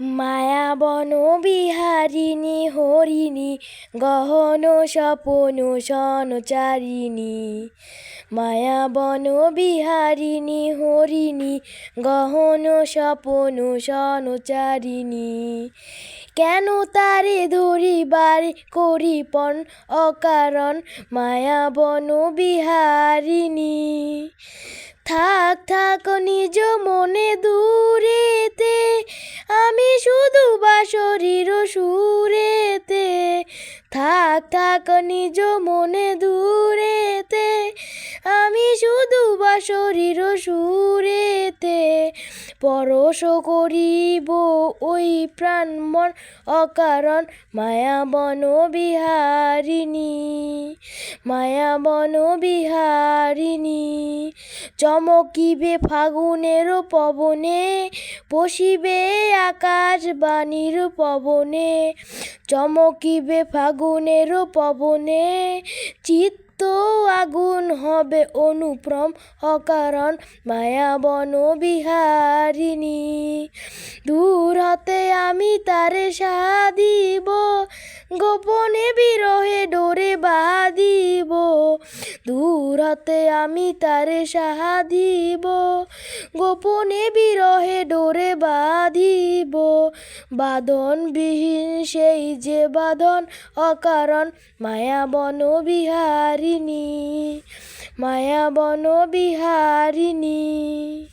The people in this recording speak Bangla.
মায়া বন বিহারিণী হরিণী গহন স্বপন সনচারিণী। মায়া বন বিহারিণী হরিণী গহন স্বপন সনচারিণী। কেন তারে ধরিবার করিপন অকারণ মায়া বন বিহারিণী। থাক থাক নিজ মনে দূরেতে আমি শুধু বাঁশরীর সুরেতে। থাক থাক নিজ মনে দূরেতে আমি শুধু বাঁশরীর সুরেতে। পরশ করিব ওই প্রাণ মন অকারণ মায়া বন বিহারিণী। মায়া বন বিহারিণী। চমকিবে ফাগুনের পবনে পশিবে আকাশ বাণীর পবনে। চমকিবে ফাগুনের পবনে চিত্ত আগুন হবে অনুপ্রম অকারণ মায়া বন বিহারিণী। দূর হতে আমি তারে সাধিব গোপনে বিরহে ডোরে বাঁধিব। দূর হতে আমি তারে সাধিব গোপনে বিরহে ডোরে বাঁধিব। বাঁধনবিহীন সেই যে বাঁধন অকারণ মায়া বন বিহারিণী। মায়া বন বিহারিণী।